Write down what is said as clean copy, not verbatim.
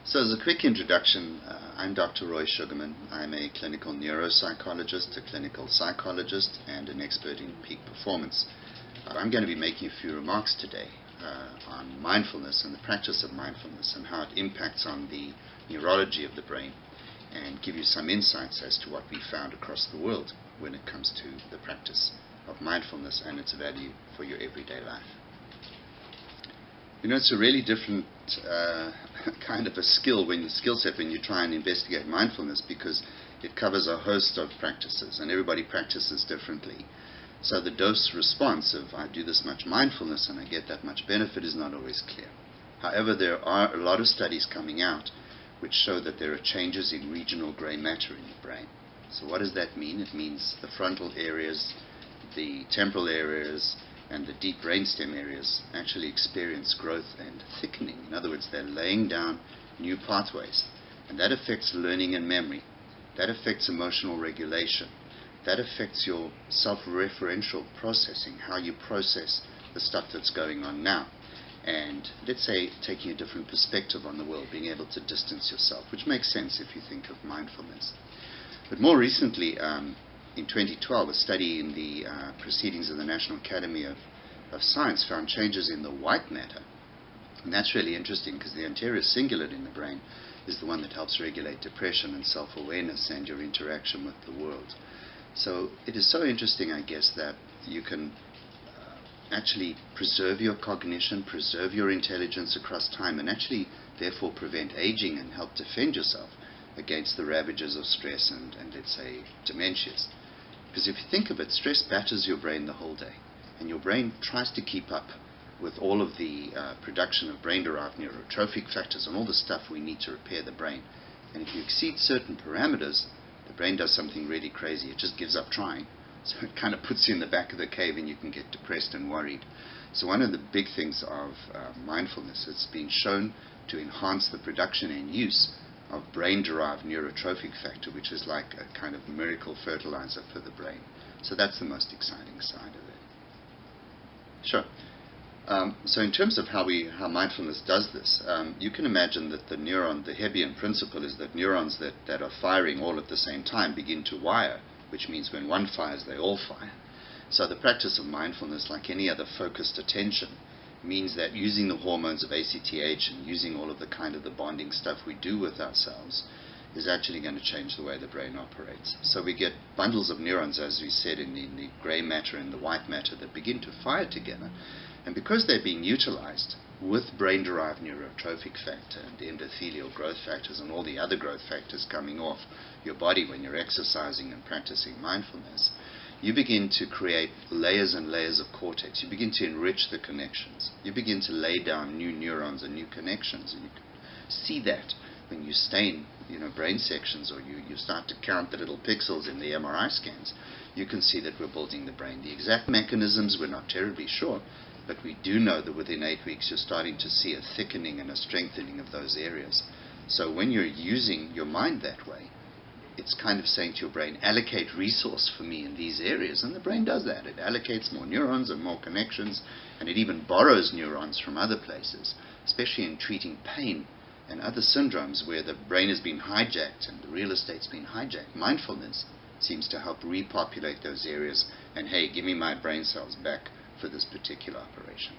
So as a quick introduction, I'm Dr. Roy Sugarman. I'm a clinical neuropsychologist, a clinical psychologist, and an expert in peak performance. I'm going to be making a few remarks today on mindfulness and the practice of mindfulness and how it impacts on the neurology of the brain, and give you some insights as to what we found across the world when it comes to the practice of mindfulness and its value for your everyday life. You know, it's a really different kind of a skill set when you try and investigate mindfulness, because it covers a host of practices and everybody practices differently. So the dose response of I do this much mindfulness and I get that much benefit is not always clear. However, there are a lot of studies coming out which show that there are changes in regional gray matter in the brain. So what does that mean? It means the frontal areas, the temporal areas, and the deep brainstem areas actually experience growth and thickening. In other words, they're laying down new pathways, and that affects learning and memory. That affects emotional regulation. That affects your self-referential processing, how you process the stuff that's going on now. And let's say taking a different perspective on the world, being able to distance yourself, which makes sense if you think of mindfulness. But more recently, in 2012, a study in the Proceedings of the National Academy of Science found changes in the white matter. And that's really interesting, because the anterior cingulate in the brain is the one that helps regulate depression and self-awareness and your interaction with the world. So it is so interesting, I guess, that you can actually preserve your cognition, preserve your intelligence across time, and actually therefore prevent aging and help defend yourself against the ravages of stress and let's say dementias. Because if you think of it, stress batters your brain the whole day, and your brain tries to keep up with all of the production of brain-derived neurotrophic factors and all the stuff we need to repair the brain. And if you exceed certain parameters, the brain does something really crazy. It just gives up trying. So it kind of puts you in the back of the cave, and you can get depressed and worried. So one of the big things of mindfulness, it's been shown to enhance the production and use of brain-derived neurotrophic factor, which is like a kind of miracle fertilizer for the brain. So that's the most exciting side of it. Sure. So in terms of how mindfulness does this, you can imagine that the Hebbian principle is that neurons that are firing all at the same time begin to wire, which means when one fires, they all fire. So the practice of mindfulness, like any other focused attention, means that using the hormones of ACTH and using all of the bonding stuff we do with ourselves is actually going to change the way the brain operates. So we get bundles of neurons, as we said, in the gray matter and the white matter, that begin to fire together. And because they're being utilized with brain-derived neurotrophic factor and endothelial growth factors and all the other growth factors coming off your body when you're exercising and practicing mindfulness, you begin to create layers and layers of cortex. You begin to enrich the connections. You begin to lay down new neurons and new connections. And you can see that when you stain brain sections, or you start to count the little pixels in the MRI scans. You can see that we're building the brain. The exact mechanisms, we're not terribly sure, but we do know that within 8 weeks you're starting to see a thickening and a strengthening of those areas. So when you're using your mind that way, it's kind of saying to your brain, allocate resource for me in these areas. And the brain does that. It allocates more neurons and more connections, and it even borrows neurons from other places, especially in treating pain and other syndromes where the brain has been hijacked and the real estate's been hijacked. Mindfulness seems to help repopulate those areas, and hey, give me my brain cells back for this particular operation.